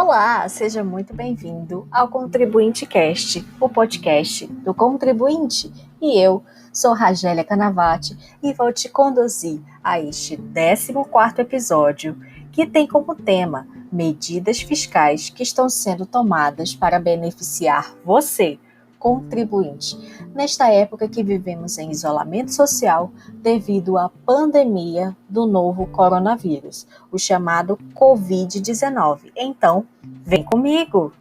Olá, seja muito bem-vindo ao Contribuinte Cast, o podcast do contribuinte. E eu sou Ragélia Canavati e vou te conduzir a este 14º episódio, que tem como tema medidas fiscais que estão sendo tomadas para beneficiar você, contribuinte, nesta época que vivemos em isolamento social devido à pandemia do novo coronavírus, o chamado Covid-19. Então, vem comigo!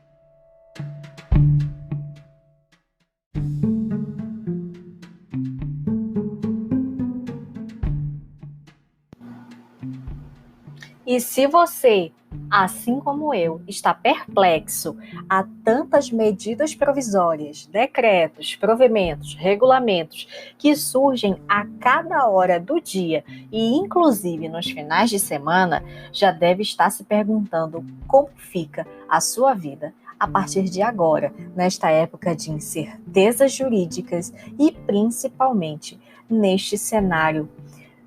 E se você, assim como eu, está perplexo a tantas medidas provisórias, decretos, provimentos, regulamentos que surgem a cada hora do dia e inclusive nos finais de semana, já deve estar se perguntando como fica a sua vida a partir de agora, nesta época de incertezas jurídicas e principalmente neste cenário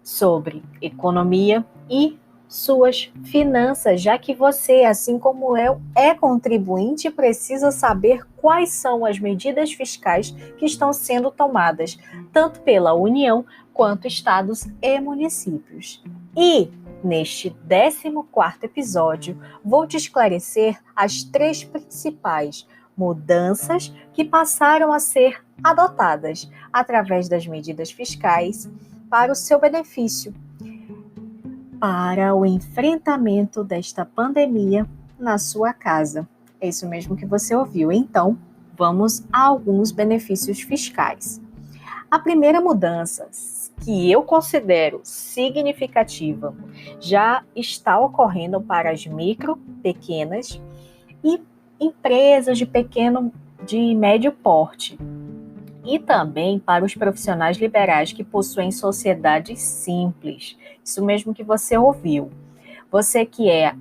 sobre economia e suas finanças, já que você, assim como eu, é contribuinte e precisa saber quais são as medidas fiscais que estão sendo tomadas, tanto pela União quanto estados e municípios. E, neste 14º episódio, vou te esclarecer as 3 principais mudanças que passaram a ser adotadas através das medidas fiscais para o seu benefício, para o enfrentamento desta pandemia na sua casa. É isso mesmo que você ouviu. Então, vamos a alguns benefícios fiscais. A primeira mudança, que eu considero significativa, já está ocorrendo para as micro, pequenas e empresas de médio porte. E também para os profissionais liberais que possuem sociedades simples. Isso mesmo que você ouviu. Você que é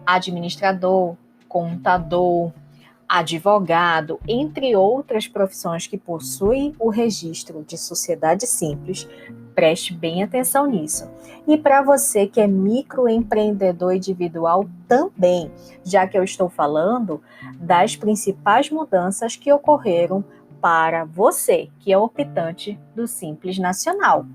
administrador, contador, advogado, entre outras profissões que possuem o registro de sociedade simples, preste bem atenção nisso. E para você que é microempreendedor individual também, já que eu estou falando das principais mudanças que ocorreram para você, que é optante do Simples Nacional.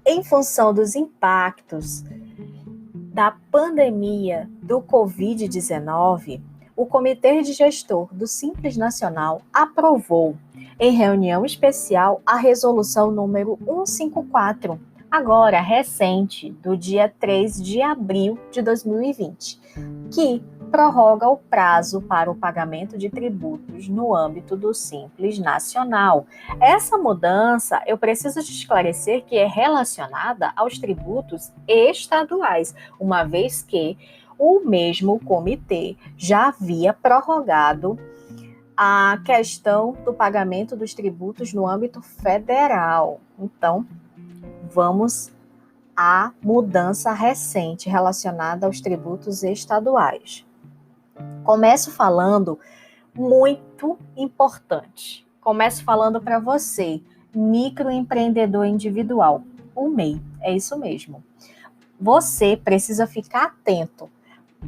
Em função dos impactos da pandemia do Covid-19, o Comitê de Gestor do Simples Nacional aprovou, em reunião especial, a resolução número 154, agora recente, do dia 3 de abril de 2020, que prorroga o prazo para o pagamento de tributos no âmbito do Simples Nacional. Essa mudança, eu preciso te esclarecer que é relacionada aos tributos estaduais, uma vez que o mesmo comitê já havia prorrogado a questão do pagamento dos tributos no âmbito federal. Então, vamos à mudança recente relacionada aos tributos estaduais. Começo falando muito importante. Começo falando para você, microempreendedor individual, o MEI, é isso mesmo. Você precisa ficar atento,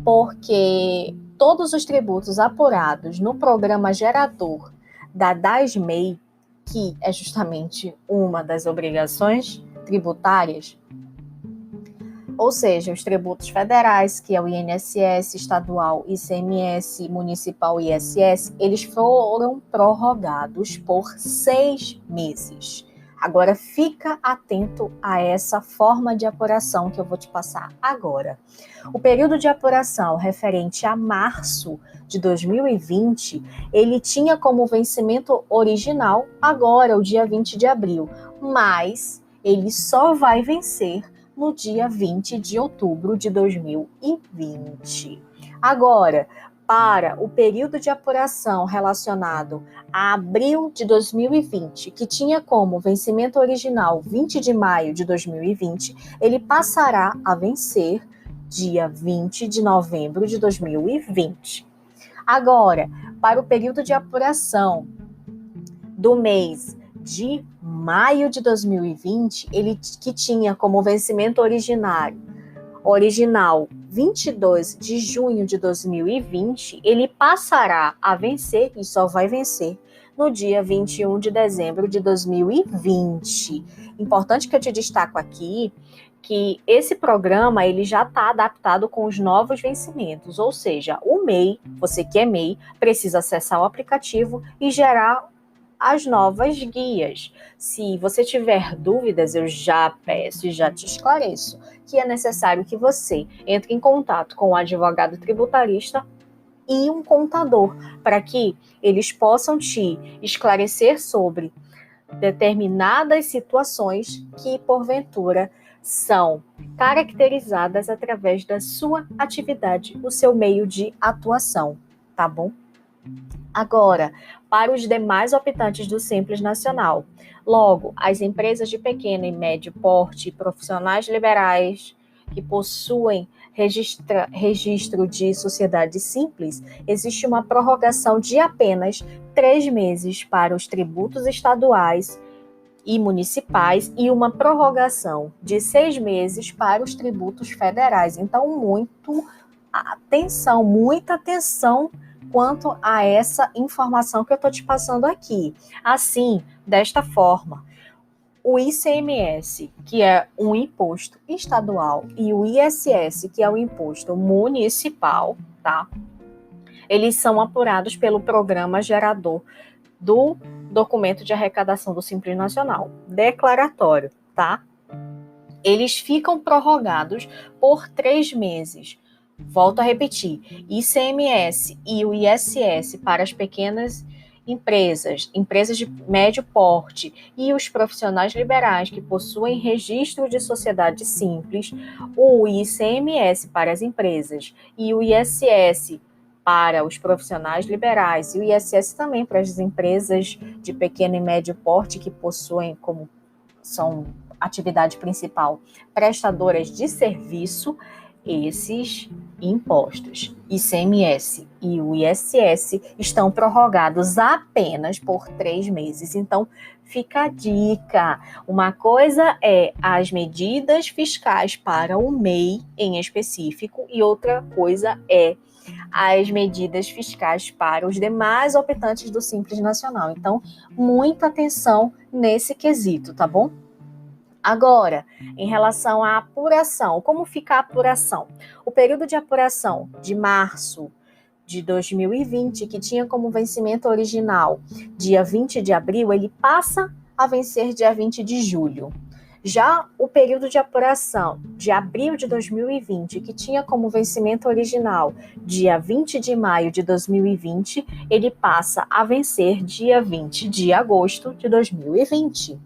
porque todos os tributos apurados no programa gerador da DAS-MEI, que é justamente uma das obrigações tributárias, ou seja, os tributos federais, que é o INSS, estadual, ICMS, municipal e ISS, eles foram prorrogados por 6 meses. Agora, fica atento a essa forma de apuração que eu vou te passar agora. O período de apuração referente a março de 2020, ele tinha como vencimento original agora, o dia 20 de abril, mas ele só vai vencer no dia 20 de outubro de 2020. Agora, para o período de apuração relacionado a abril de 2020, que tinha como vencimento original 20 de maio de 2020, ele passará a vencer dia 20 de novembro de 2020. Agora, para o período de apuração do mês de maio de 2020, ele que tinha como vencimento original 22 de junho de 2020, ele passará a vencer e só vai vencer no dia 21 de dezembro de 2020. Importante que eu te destaco aqui que esse programa ele já está adaptado com os novos vencimentos, ou seja, o MEI, você que é MEI, precisa acessar o aplicativo e gerar as novas guias. Se você tiver dúvidas, eu já peço e já te esclareço que é necessário que você entre em contato com o advogado tributarista e um contador, para que eles possam te esclarecer sobre determinadas situações que, porventura, são caracterizadas através da sua atividade, o seu meio de atuação, tá bom? Agora, para os demais optantes do Simples Nacional. Logo, as empresas de pequeno e médio porte, profissionais liberais que possuem registro de sociedade simples, existe uma prorrogação de apenas 3 meses para os tributos estaduais e municipais e uma prorrogação de 6 meses para os tributos federais. Então, muita atenção quanto a essa informação que eu estou te passando aqui. Assim, desta forma, o ICMS, que é um imposto estadual, e o ISS, que é um imposto municipal, tá? Eles são apurados pelo programa gerador do documento de arrecadação do Simples Nacional, declaratório, tá? Eles ficam prorrogados por 3 meses. Volto a repetir, ICMS e o ISS para as pequenas empresas de médio porte e os profissionais liberais que possuem registro de sociedade simples, o ICMS para as empresas e o ISS para os profissionais liberais e o ISS também para as empresas de pequeno e médio porte que possuem como são atividade principal prestadoras de serviço, esses impostos, ICMS e o ISS, estão prorrogados apenas por 3 meses. Então, fica a dica. Uma coisa é as medidas fiscais para o MEI em específico e outra coisa é as medidas fiscais para os demais optantes do Simples Nacional. Então, muita atenção nesse quesito, tá bom? Agora, em relação à apuração, como fica a apuração? O período de apuração de março de 2020, que tinha como vencimento original dia 20 de abril, ele passa a vencer dia 20 de julho. Já o período de apuração de abril de 2020, que tinha como vencimento original dia 20 de maio de 2020, ele passa a vencer dia 20 de agosto de 2020.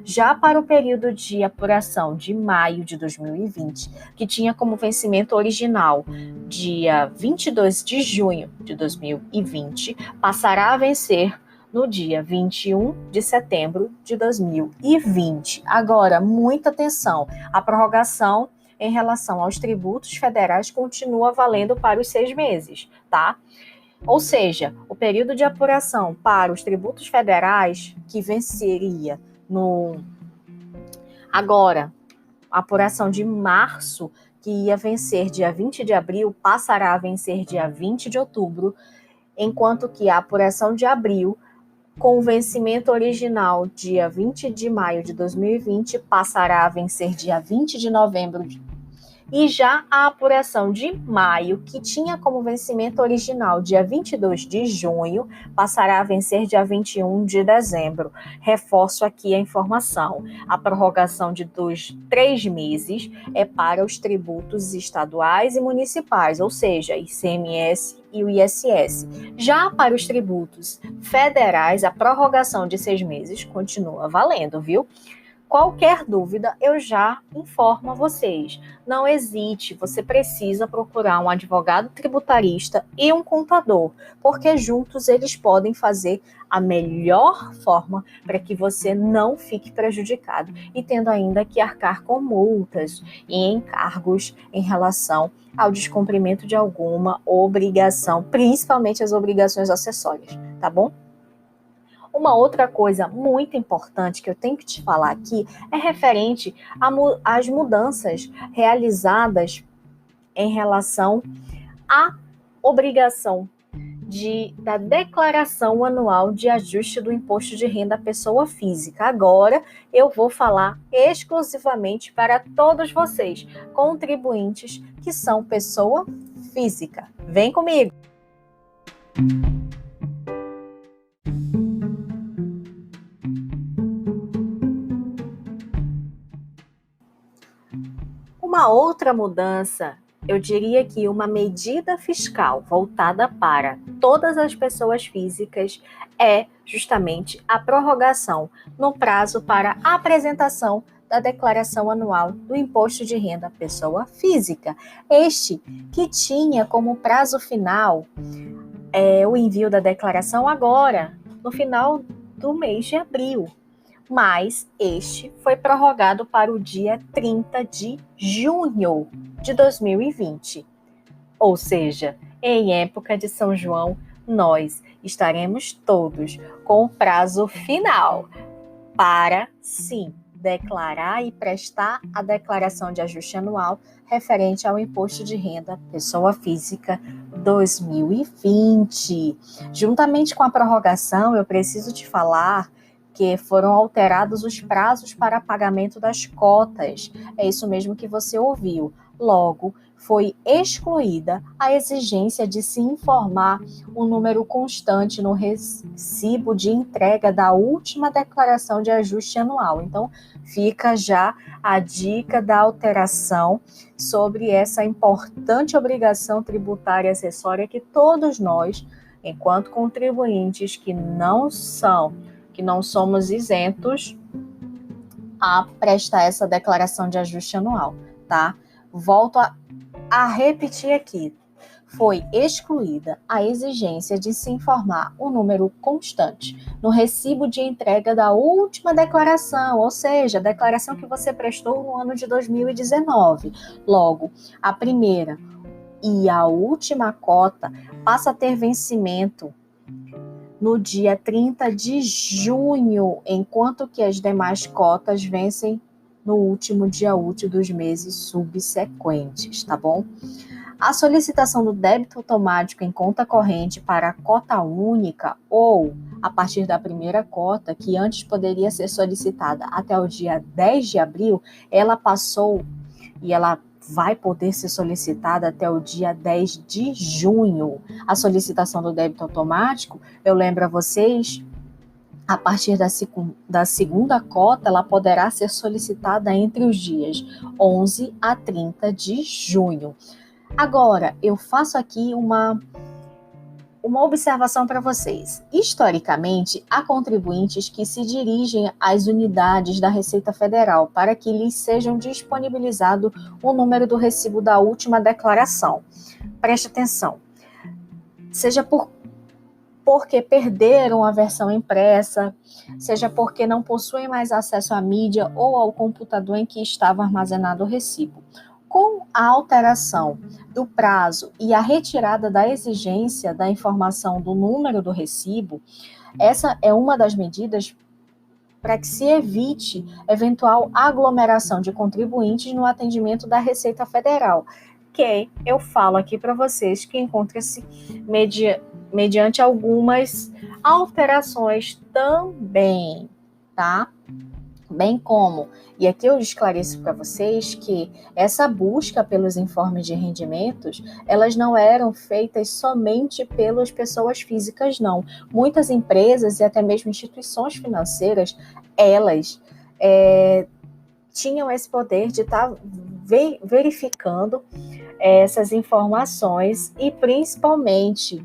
Já para o período de apuração de maio de 2020, que tinha como vencimento original dia 22 de junho de 2020, passará a vencer no dia 21 de setembro de 2020. Agora, muita atenção, a prorrogação em relação aos tributos federais continua valendo para os 6 meses, tá? Ou seja, o período de apuração para os tributos federais, que venceria agora, a apuração de março, que ia vencer dia 20 de abril, passará a vencer dia 20 de outubro, enquanto que a apuração de abril, com o vencimento original dia 20 de maio de 2020, passará a vencer dia 20 de novembro. E já a apuração de maio, que tinha como vencimento original dia 22 de junho, passará a vencer dia 21 de dezembro. Reforço aqui a informação. A prorrogação dos 3 meses é para os tributos estaduais e municipais, ou seja, ICMS e o ISS. Já para os tributos federais, a prorrogação de 6 meses continua valendo, viu? Qualquer dúvida, eu já informo a vocês. Não hesite, você precisa procurar um advogado tributarista e um contador, porque juntos eles podem fazer a melhor forma para que você não fique prejudicado e tendo ainda que arcar com multas e encargos em relação ao descumprimento de alguma obrigação, principalmente as obrigações acessórias, tá bom? Uma outra coisa muito importante que eu tenho que te falar aqui é referente às mudanças realizadas em relação à obrigação da declaração anual de ajuste do imposto de renda à pessoa física. Agora eu vou falar exclusivamente para todos vocês, contribuintes que são pessoa física. Vem comigo! Uma outra mudança, eu diria que uma medida fiscal voltada para todas as pessoas físicas é justamente a prorrogação no prazo para a apresentação da declaração anual do imposto de renda à pessoa física. Este que tinha como prazo final o envio da declaração agora, no final do mês de abril. Mas este foi prorrogado para o dia 30 de junho de 2020. Ou seja, em época de São João, nós estaremos todos com o prazo final para, sim, declarar e prestar a declaração de ajuste anual referente ao imposto de renda pessoa física 2020. Juntamente com a prorrogação, eu preciso te falar que foram alterados os prazos para pagamento das cotas. É isso mesmo que você ouviu. Logo, foi excluída a exigência de se informar um número constante no recibo de entrega da última declaração de ajuste anual. Então, fica já a dica da alteração sobre essa importante obrigação tributária acessória que todos nós, enquanto contribuintes que não somos isentos a prestar essa declaração de ajuste anual, tá? Volto a repetir aqui. Foi excluída a exigência de se informar um número constante no recibo de entrega da última declaração, ou seja, a declaração que você prestou no ano de 2019. Logo, a primeira e a última cota passa a ter vencimento no dia 30 de junho, enquanto que as demais cotas vencem no último dia útil dos meses subsequentes, tá bom? A solicitação do débito automático em conta corrente para a cota única ou a partir da primeira cota, que antes poderia ser solicitada até o dia 10 de abril, ela passou e ela vai poder ser solicitada até o dia 10 de junho. A solicitação do débito automático, eu lembro a vocês, a partir da segunda cota, ela poderá ser solicitada entre os dias 11 a 30 de junho. Agora, eu faço aqui uma observação para vocês. Historicamente, há contribuintes que se dirigem às unidades da Receita Federal para que lhes sejam disponibilizado o número do recibo da última declaração. Preste atenção. Seja porque perderam a versão impressa, seja porque não possuem mais acesso à mídia ou ao computador em que estava armazenado o recibo. Com a alteração do prazo e a retirada da exigência da informação do número do recibo, essa é uma das medidas para que se evite eventual aglomeração de contribuintes no atendimento da Receita Federal, que eu falo aqui para vocês que encontra-se mediante algumas alterações também, tá? Bem como, e aqui eu esclareço para vocês que essa busca pelos informes de rendimentos, elas não eram feitas somente pelas pessoas físicas, não. Muitas empresas e até mesmo instituições financeiras, elas tinham esse poder de estar verificando essas informações e principalmente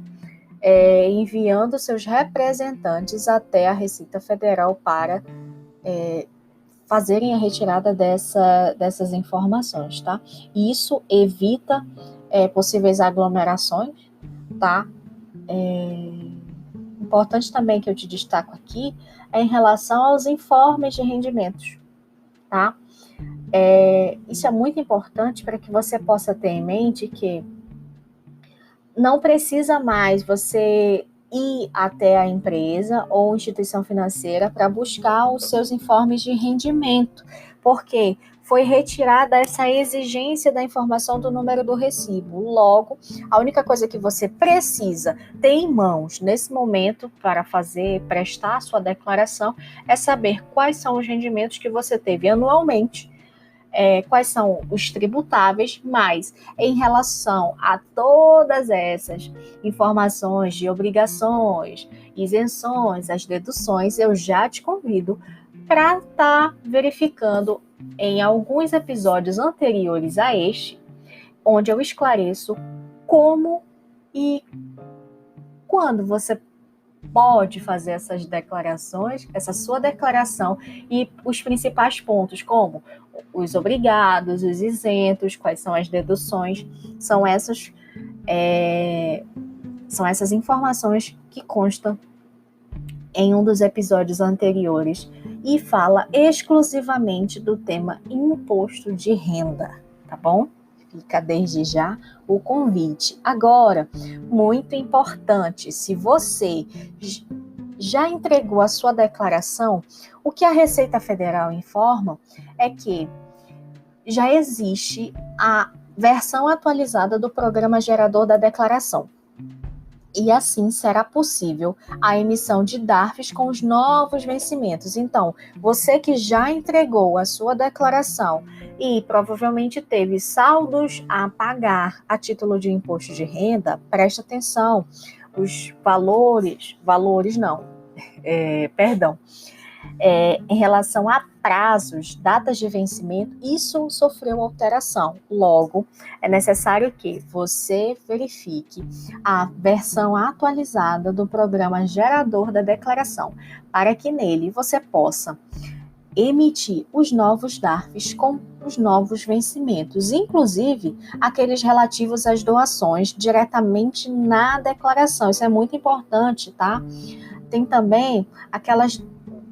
enviando seus representantes até a Receita Federal para fazerem a retirada dessas informações, tá? E isso evita possíveis aglomerações, tá? Importante também que eu te destaco aqui é em relação aos informes de rendimentos, tá? Isso é muito importante para que você possa ter em mente que não precisa mais você ir até a empresa ou instituição financeira para buscar os seus informes de rendimento, porque foi retirada essa exigência da informação do número do recibo. Logo, a única coisa que você precisa ter em mãos nesse momento para prestar a sua declaração, é saber quais são os rendimentos que você teve anualmente, quais são os tributáveis, mas em relação a todas essas informações de obrigações, isenções, as deduções, eu já te convido para estar verificando em alguns episódios anteriores a este, onde eu esclareço como e quando você pode fazer essas declarações, essa sua declaração, e os principais pontos, como os obrigados, os isentos, quais são as deduções, são essas informações que constam em um dos episódios anteriores e fala exclusivamente do tema imposto de renda, tá bom? Fica desde já o convite. Agora, muito importante, se você já entregou a sua declaração, o que a Receita Federal informa é que já existe a versão atualizada do Programa Gerador da Declaração. E assim será possível a emissão de DARFs com os novos vencimentos. Então, você que já entregou a sua declaração e provavelmente teve saldos a pagar a título de imposto de renda, preste atenção, os em relação a prazos, datas de vencimento, isso sofreu alteração. Logo, é necessário que você verifique a versão atualizada do Programa Gerador da Declaração, para que nele você possa emitir os novos DARFs com os novos vencimentos, inclusive aqueles relativos às doações diretamente na declaração. Isso é muito importante, tá? Tem também aquelas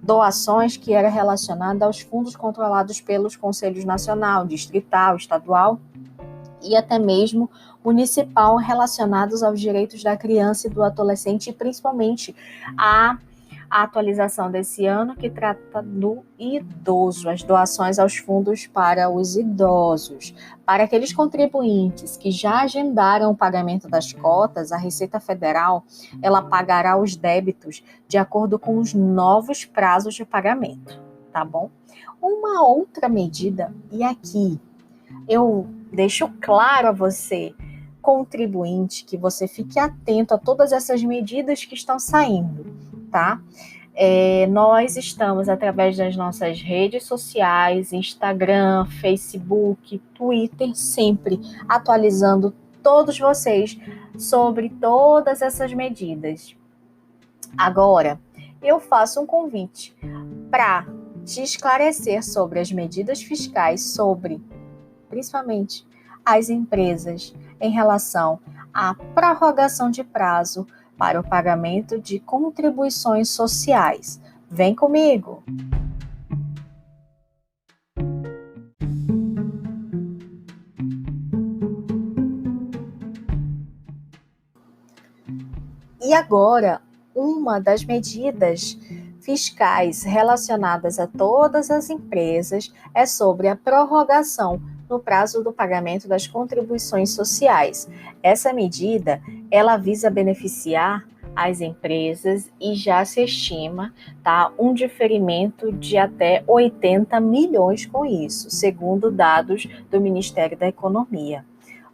doações que era relacionada aos fundos controlados pelos Conselhos Nacional, Distrital, Estadual e até mesmo municipal, relacionados aos direitos da criança e do adolescente, e principalmente a atualização desse ano que trata do idoso, as doações aos fundos para os idosos. Para aqueles contribuintes que já agendaram o pagamento das cotas, a Receita Federal, ela pagará os débitos de acordo com os novos prazos de pagamento, tá bom? Uma outra medida, e aqui eu deixo claro a você, contribuinte, que você fique atento a todas essas medidas que estão saindo, tá? Nós estamos, através das nossas redes sociais, Instagram, Facebook, Twitter, sempre atualizando todos vocês sobre todas essas medidas. Agora, eu faço um convite para te esclarecer sobre as medidas fiscais, sobre, principalmente, as empresas em relação à prorrogação de prazo para o pagamento de contribuições sociais. Vem comigo! E agora, uma das medidas fiscais relacionadas a todas as empresas é sobre a prorrogação no prazo do pagamento das contribuições sociais. Essa medida, ela visa beneficiar as empresas e já se estima, tá, um diferimento de até 80 milhões com isso, segundo dados do Ministério da Economia.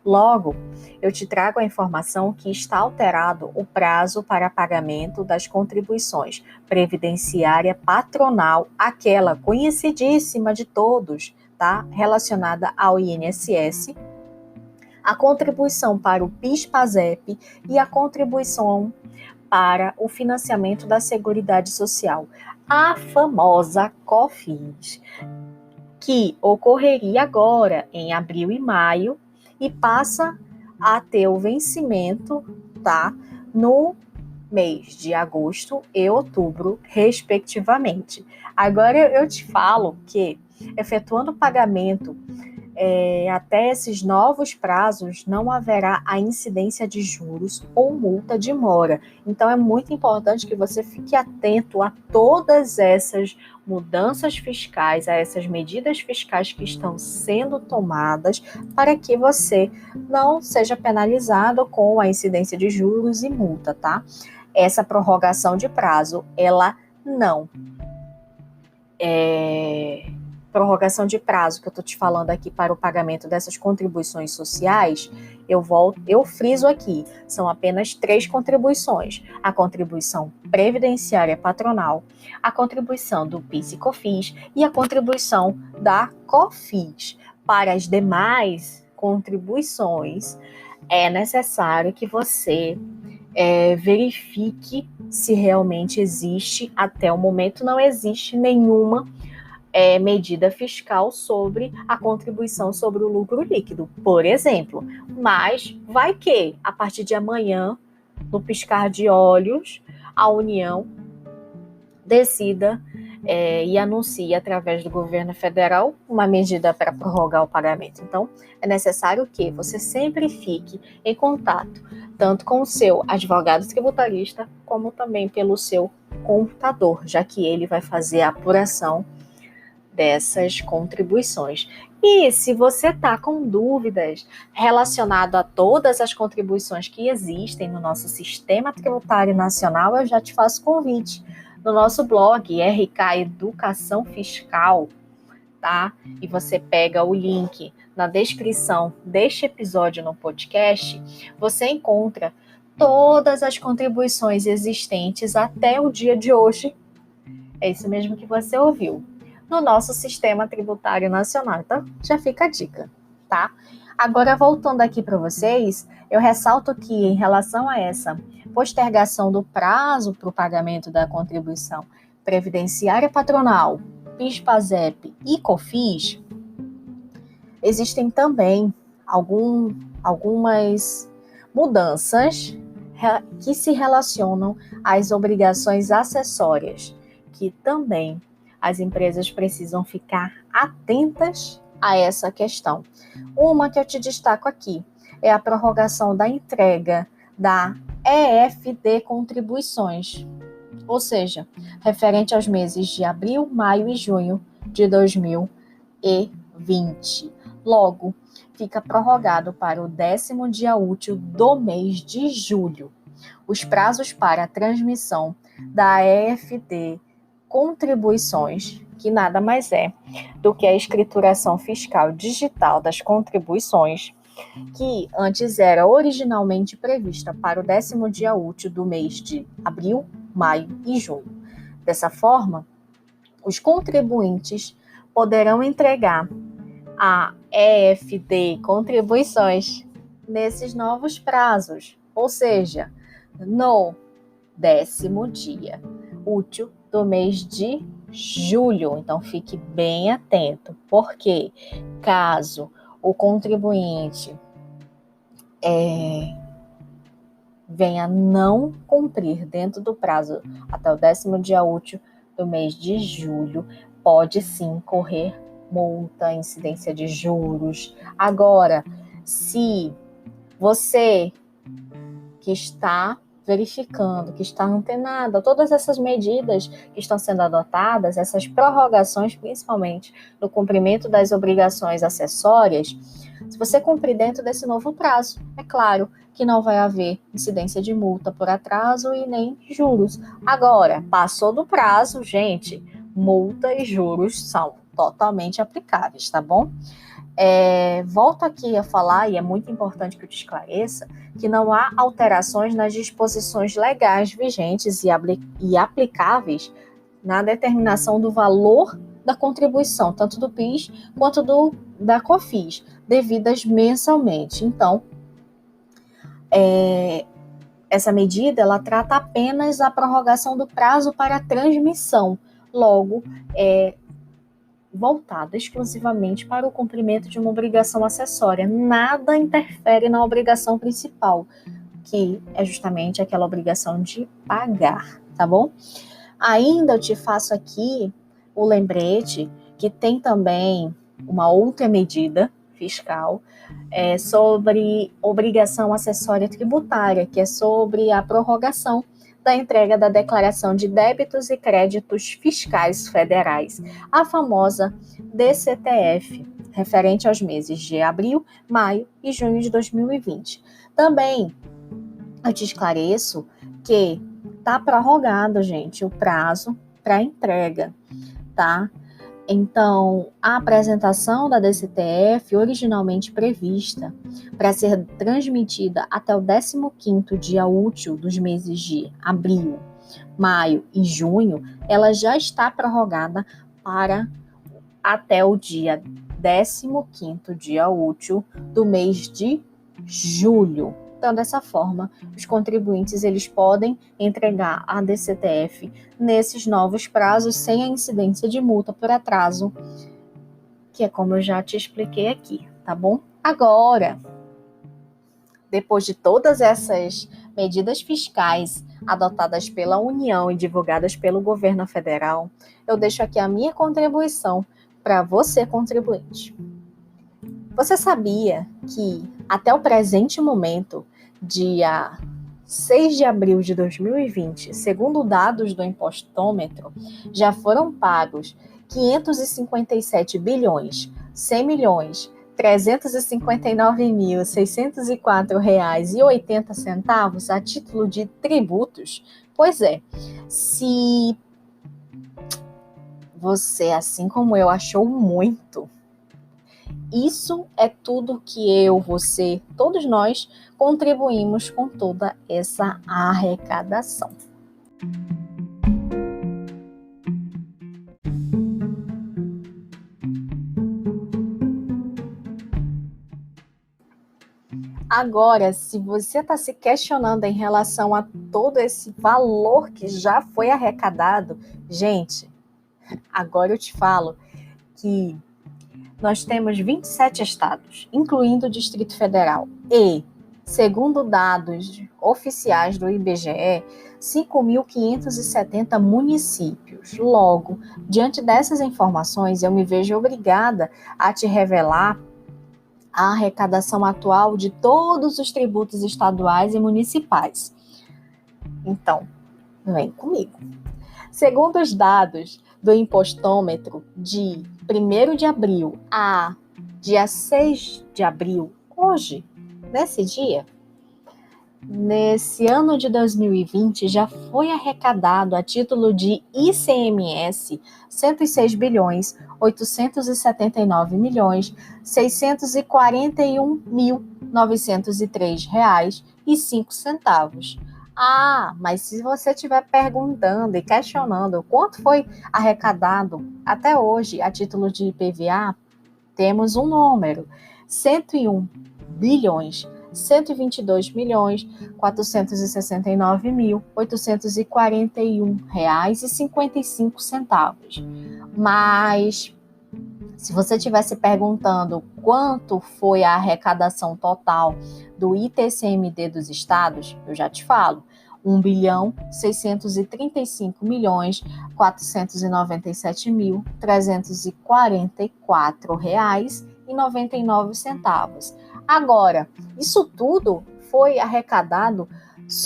Logo, eu te trago a informação que está alterado o prazo para pagamento das contribuições previdenciária patronal, aquela conhecidíssima de todos, tá? Relacionada ao INSS, a contribuição para o PIS/PASEP e a contribuição para o financiamento da Seguridade Social, a famosa COFINS, que ocorreria agora em abril e maio e passa a ter o vencimento, tá, no mês de agosto e outubro, respectivamente. Agora eu te falo que, efetuando o pagamento até esses novos prazos, não haverá a incidência de juros ou multa de mora. Então, é muito importante que você fique atento a todas essas mudanças fiscais, a essas medidas fiscais que estão sendo tomadas para que você não seja penalizado com a incidência de juros e multa, tá? Essa prorrogação de prazo, ela não prorrogação de prazo que eu estou te falando aqui para o pagamento dessas contribuições sociais, eu friso aqui, são apenas 3 contribuições: a contribuição previdenciária patronal, a contribuição do PIS e COFINS e a contribuição da COFINS. Para as demais contribuições, é necessário que você verifique se realmente existe. Até o momento não existe nenhuma medida fiscal sobre a contribuição sobre o lucro líquido, por exemplo. Mas vai que, a partir de amanhã, no piscar de olhos, a União decida e anuncie através do governo federal uma medida para prorrogar o pagamento. Então, é necessário que você sempre fique em contato, tanto com o seu advogado tributarista, como também pelo seu contador, já que ele vai fazer a apuração dessas contribuições. E se você está com dúvidas relacionadas a todas as contribuições que existem no nosso Sistema Tributário Nacional, eu já te faço convite. No nosso blog, RK Educação Fiscal, tá? E você pega o link na descrição deste episódio no podcast, você encontra todas as contribuições existentes até o dia de hoje. É isso mesmo que você ouviu. No nosso Sistema Tributário Nacional. Então, já fica a dica, tá? Agora, voltando aqui para vocês, eu ressalto que, em relação a essa postergação do prazo para o pagamento da contribuição previdenciária patronal, PIS, PASEP e COFINS, existem também algumas mudanças que se relacionam às obrigações acessórias, que também as empresas precisam ficar atentas a essa questão. Uma que eu te destaco aqui é a prorrogação da entrega da EFD Contribuições, ou seja, referente aos meses de abril, maio e junho de 2020. Logo, fica prorrogado para o 10º dia útil do mês de julho os prazos para a transmissão da EFD Contribuições, que nada mais é do que a escrituração fiscal digital das contribuições, que antes era originalmente prevista para o 10º dia útil do mês de abril, maio e junho. Dessa forma, os contribuintes poderão entregar a EFD Contribuições nesses novos prazos, ou seja, no 10º dia útil do mês de julho. Então, fique bem atento, porque caso o contribuinte venha não cumprir dentro do prazo até o 10º dia útil do mês de julho, pode sim correr multa, incidência de juros. Agora, se você que está verificando, que está antenado a todas essas medidas que estão sendo adotadas, essas prorrogações, principalmente no cumprimento das obrigações acessórias, se você cumprir dentro desse novo prazo, é claro que não vai haver incidência de multa por atraso e nem juros. Agora, passou do prazo, gente, multa e juros são totalmente aplicáveis, tá bom? Volto aqui a falar, e é muito importante que eu te esclareça, que não há alterações nas disposições legais vigentes e aplicáveis na determinação do valor da contribuição, tanto do PIS quanto da COFINS, devidas mensalmente. Então, essa medida, ela trata apenas a prorrogação do prazo para a transmissão, logo, voltado exclusivamente para o cumprimento de uma obrigação acessória. Nada interfere na obrigação principal, que é justamente aquela obrigação de pagar, tá bom? Ainda eu te faço aqui o lembrete que tem também uma outra medida fiscal, sobre obrigação acessória tributária, que é sobre a prorrogação da entrega da declaração de débitos e créditos fiscais federais, a famosa DCTF, referente aos meses de abril, maio e junho de 2020. Também eu te esclareço que está prorrogado, gente, o prazo para entrega, tá? Então, a apresentação da DCTF, originalmente prevista para ser transmitida até o 15º dia útil dos meses de abril, maio e junho, ela já está prorrogada para até o dia 15º dia útil do mês de julho. Então, dessa forma, os contribuintes eles podem entregar a DCTF nesses novos prazos sem a incidência de multa por atraso, que é como eu já te expliquei aqui, tá bom? Agora, depois de todas essas medidas fiscais adotadas pela União e divulgadas pelo governo federal, eu deixo aqui a minha contribuição para você, contribuinte. Você sabia que até o presente momento, dia 6 de abril de 2020, segundo dados do Impostômetro, já foram pagos 557 bilhões, 100 milhões, 359.604 reais e 80 centavos a título de tributos? Pois é, se você, assim como eu, achou muito, isso é tudo que eu, você, todos nós contribuímos com toda essa arrecadação. Agora, se você está se questionando em relação a todo esse valor que já foi arrecadado, gente, agora eu te falo que nós temos 27 estados, incluindo o Distrito Federal, e, segundo dados oficiais do IBGE, 5.570 municípios. Logo, diante dessas informações, eu me vejo obrigada a te revelar a arrecadação atual de todos os tributos estaduais e municipais. Então, vem comigo. Segundo os dados do Impostômetro, de 1º de abril a dia 6 de abril, hoje, nesse dia, nesse ano de 2020, já foi arrecadado a título de ICMS 106 bilhões 879 milhões 641.903 reais e 5 centavos. Ah, mas se você estiver perguntando e questionando quanto foi arrecadado até hoje a título de IPVA, temos um número: 101 bilhões 122 milhões 469.841 reais e 55 centavos. Mas se você estivesse perguntando quanto foi a arrecadação total do ITCMD dos estados, eu já te falo: 1.635.497.344 reais e 99 centavos. Agora, isso tudo foi arrecadado,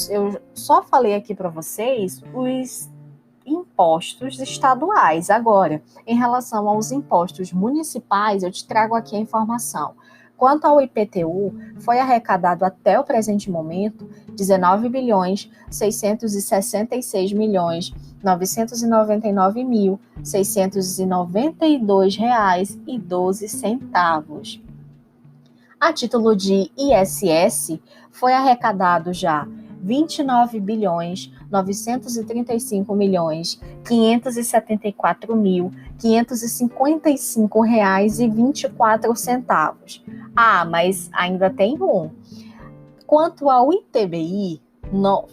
eu só falei aqui para vocês os impostos estaduais. Agora, em relação aos impostos municipais, eu te trago aqui a informação. Quanto ao IPTU, foi arrecadado até o presente momento 19 bilhões 666 milhões 999.692 reais e 12 centavos. A título de ISS, foi arrecadado já 29 bilhões 935 milhões 574.555 reais e 24 centavos. Ah, mas ainda tem um. Quanto ao ITBI,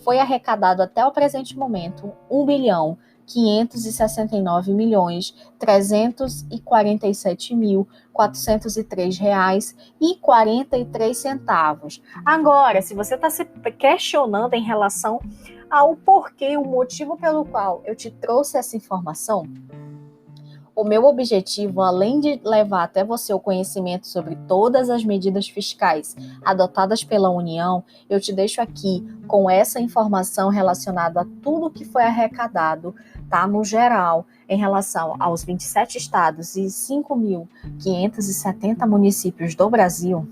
foi arrecadado até o presente momento 1 bilhão 569 milhões 347.403 reais e 43 centavos. Agora, se você está se questionando em relação ao porquê, o motivo pelo qual eu te trouxe essa informação, O meu objetivo, além de levar até você o conhecimento sobre todas as medidas fiscais adotadas pela União, eu te deixo aqui com essa informação relacionada a tudo que foi arrecadado, tá? No geral, em relação aos 27 estados e 5.570 municípios do Brasil,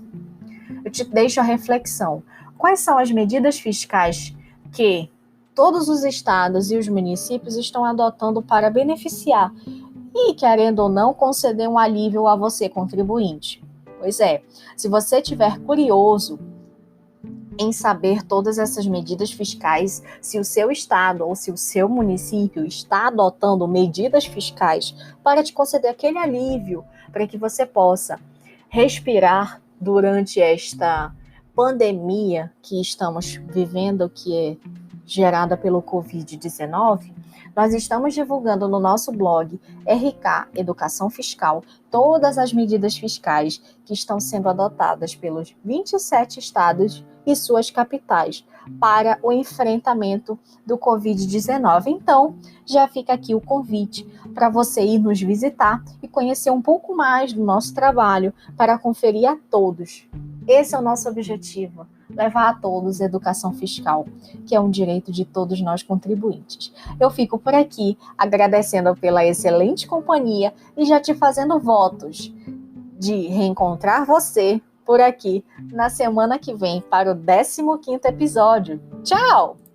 eu te deixo a reflexão. Quais são as medidas fiscais que todos os estados e os municípios estão adotando para beneficiar e, querendo ou não, conceder um alívio a você, contribuinte? Pois é, se você estiver curioso em saber todas essas medidas fiscais, se o seu estado ou se o seu município está adotando medidas fiscais para te conceder aquele alívio, para que você possa respirar durante esta pandemia que estamos vivendo, que é gerada pelo Covid-19, nós estamos divulgando no nosso blog RK Educação Fiscal todas as medidas fiscais que estão sendo adotadas pelos 27 estados e suas capitais para o enfrentamento do Covid-19. Então, já fica aqui o convite para você ir nos visitar e conhecer um pouco mais do nosso trabalho para conferir a todos. Esse é o nosso objetivo, levar a todos a educação fiscal, que é um direito de todos nós contribuintes. Eu fico por aqui agradecendo pela excelente companhia e já te fazendo votos de reencontrar você por aqui na semana que vem para o 15º episódio. Tchau!